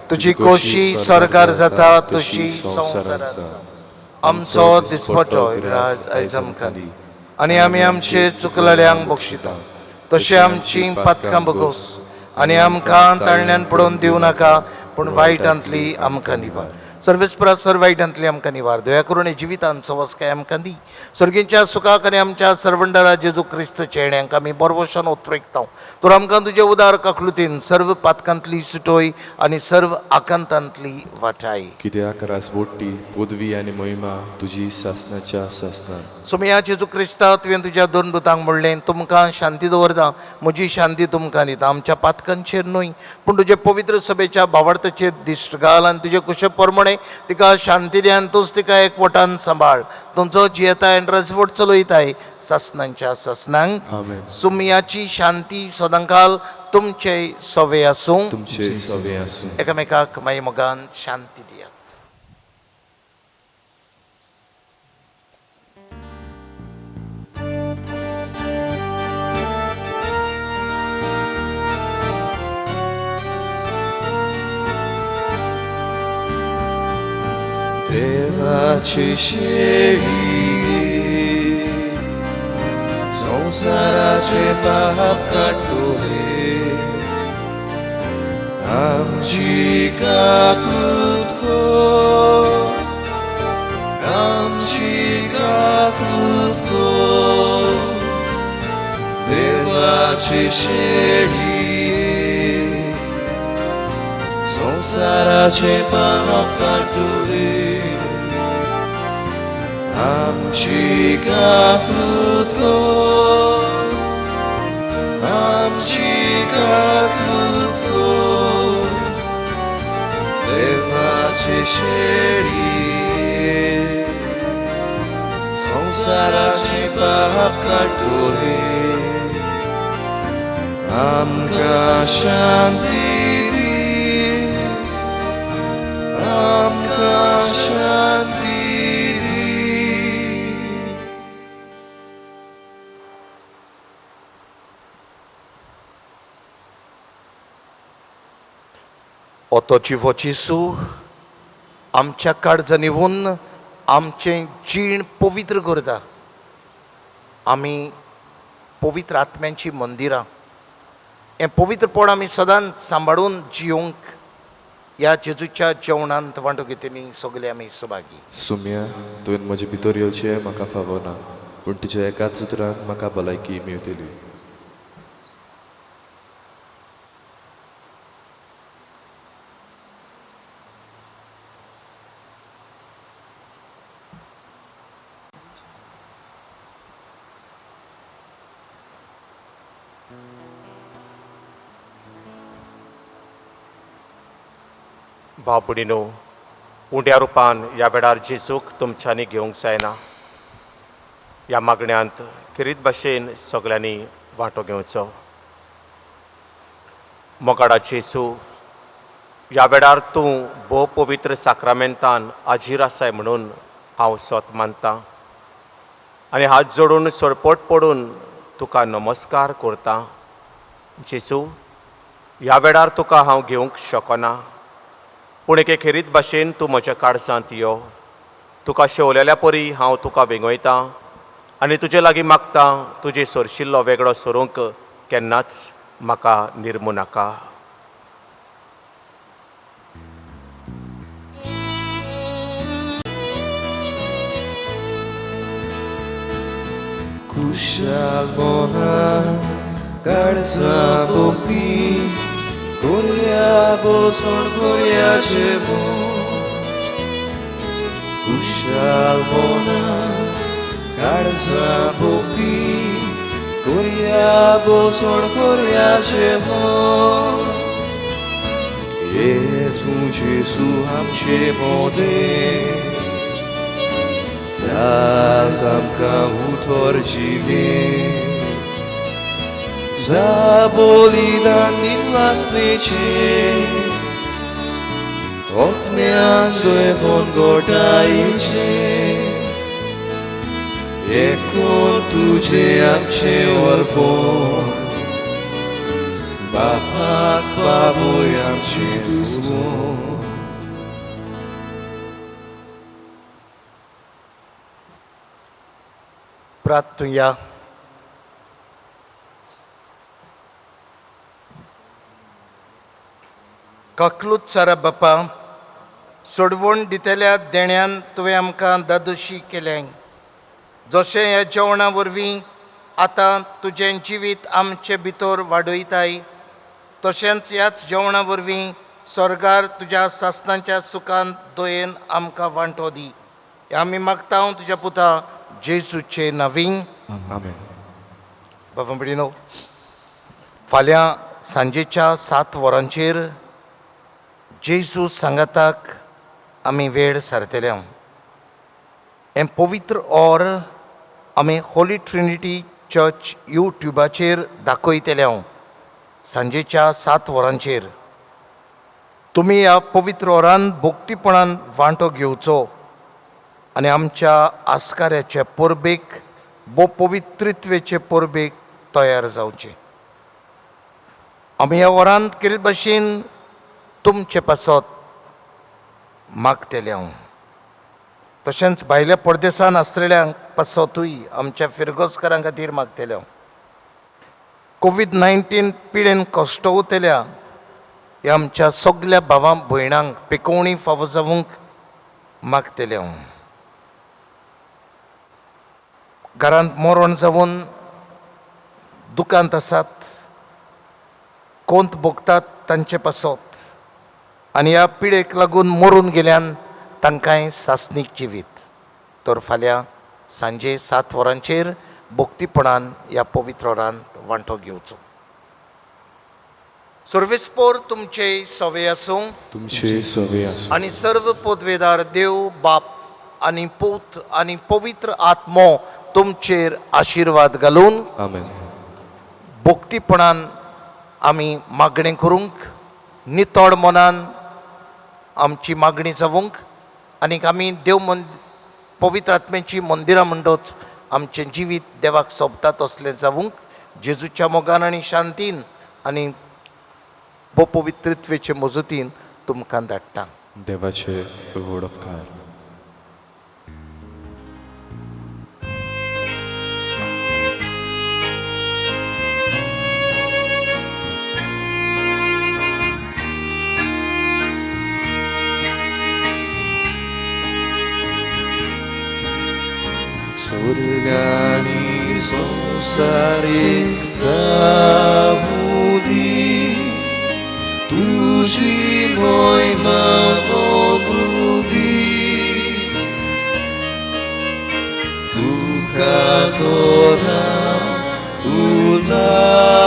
तुजी खोशी स्वर्गार जाता तशी संवसारांत. आमचो दिसपटो राज आयज आमकां दी आनी आमी आमचे चुकलेल्यांक बक्षिता तशें आमची पातकां बगोस आनी आमकां ताळण्यांत पडोवन दिवं नाका पूण वायटांतली आमकां निवार. सर्वेस्परा सर वायटांतली आमकां निवार. दया करून जिवितांत सवस्काय आमकां दी. सर्गींच्या सुखाक आनी आमच्या सर्वंडारा जेजू क्रिस्तच्या येण्याक आमी बरवशान उतरयता. तर आमकां तुजे उदार काकलुतीन सर्व पातकांतली सुटोय आनी सर्व आकांतांतली वाटाय. कित्याक रासबोट्टी पदवी आनी महिमा तुजी सासनाच्या सासनान. सुमया जेजू क्रिस्ता तुवें तुज्या दोन दुतांक म्हणलें तुमकां शांती दवरता, म्हजी शांती तुमकां दिता. आमच्या पातकांचेर न्हय पूण तुजे पवित्र सभेच्या भावार्थाचेर दिश्ट घाल आनी तुजे कुशे परमणे तिका शांती दी आनी तूंच तिका एकवटान सांबाळ. तुमचो जियेताय आनी रजवट चलयताय सासनांच्या सासनांक. आमेन. सुमयाची शांती सदांकाल तुमचे सवे आसूं. तुमचे सवे आसूं. एकामेकाक माई मोगान शांती दियात. देवाची शेळी संसाराचे पाप काटोले आमची काकूत को, आमची काकूत को. देवाची शेळी संसाराचे पाप काटोले आमची काकूत को, आमची काकूत को. देवाची शेळी संसाराचे पाप काटोले आमकां शांती दी, आमकां शांती. oto dziwo Jezu, आमच्या काळजां निवून आमचें जीण पवित्र करता. आमी पवित्र आत्म्यांची मंदिरां हें पवित्रपण आमी सदांच सांबाळून जियोंक ह्या जेजूच्या जेवणांत वांटो घेतली सगळे आमी सुभागी. सुम्या तुवें म्हजे भितर येवचें म्हाका फावो ना पूण तुज्या एकाच उतरान म्हाका भलायकी मेवतली. भाव भयणीनो, उंड्या रुपान ह्या वेळार जेजूक तुमच्यांनी घेवंक जायना. ह्या मागण्यांत किरीत भाशेन सगळ्यांनी वांटो घेवचो. मोगाडा जेजू, ह्या वेळार तूं भोव पवित्र साक्रामेंतान हाजीर आसाय म्हणून हांव सोत मानतां आनी हात जोडून सरपट पडून तुका नमस्कार करतां. जेजू, ह्या वेळार तुका हांव घेवंक शकना पूण एके खेरीत भाशेन तूं म्हज्या काळजांत यो. तुका शेवलेल्या परी हांव तुका वेंगयतां आनी तुजे लागीं मागतां तुजे सरशिल्लो वेगळो सरूंक केन्नाच म्हाका निर्मू नाका. कुशाल मनान काळजा भोगती कोरया बसोन कोरया जेवण. कुशाल मनान काळजा भोगती कोरया बसोन कोरया जेवण. ये तूं जेजू आमचे मोदें जास आमकां उतर जिवें. Za bolidan din वाचनेचे ओतम्यांचो Avon गोटायचे. एकूण तुजे आमचे अर्पण बापाक बाबूय आमचे दुस्मन. प्रार्थया. ककलूत सारा बापा, सोडवण दितल्या देण्यान तुवें आमकां दादोशी केलें. जशें ह्या जेवणा वरवीं आतां तुजें जिवीत आमचे भितर वाडयताय तशेंच ह्याच जेवणा वरवीं स्वर्गार तुज्या सासणाच्या सुखान दोयेन आमकां वांटो दी. हें आमी मागता तुज्या पुता जेजूचे नांवीं. आमेन. बाबा भयणीनो, फाल्यां सांजेच्या 7 वरांचेर जेजू सांगाताक आमी वेळ सारतले. हें पवित्र ऑर आमी होली ट्रिनिटी चर्च यूट्यूबाचेर दाखयतले सांजेच्या 7 वरांचेर. तुमी ह्या पवित्र ऑरान भोक्तीपणान वांटो घेवचो आनी आमच्या आस्काऱ्याचे परबेक बो पवित्रित्वेचे परबेक तयार जावचे. आमी ह्या वरांत कितें भाशेन तुमचे पासत मागतले. तशेंच भायल्या परदेसान आसलेल्यांक पासतूय आमच्या फिरगोसकारां खातीर मागतले. कोविड-19 पिडेन कश्टवतल्या ह्या आमच्या सगल्या भावां भयणांक पिकोवणी फावो जावंक मागतले. घरांत मरण जावन दुकांत आसात, कोंत भोगतात तांचे पासत आनी ह्या पिडेक लागून मरून गेल्यान तांकांय सासणीक जिवीत. तर फाल्यां सांजे 7 वरांचेर भोक्तीपणान ह्या पवित्र ऑरांत वांटो घेवचो. सर्वेस्पोर तुमचे सवे आसूं. तुमचे सवे आसूं. आनी सर्व पदवेदार देव बाप आनी पूत आनी पवित्र आत्मो तुमचेर आशिर्वाद घालून आमेन. भोक्तीपणान आमी मागणी करूंक, नितळ मनान आमची मागणी जावंक आनीक आमी देव पवित्र आत्म्याची मंदिरां म्हणटोच आमचें जिवीत देवाक सोबता तसलें जावंक जेजूच्या मोगान आनी शांतीन आनी बो पवित्रित्वेचे मजतीन तुमकां धाडटा. देवाचे व्हड उपकार. स्वर्ग आणि संसारिक साबुदी तुझी महिमा अगुदी तुका तोरा उल्हासुदी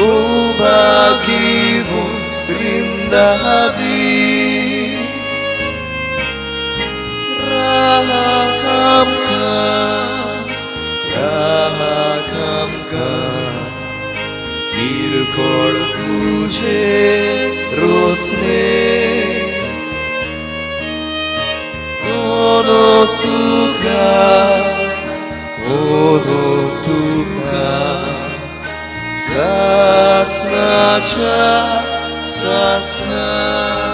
Bobagi trindadi Rahakamka Kirkol tuझे rosne Ono tuka Zasnacza, zasnacza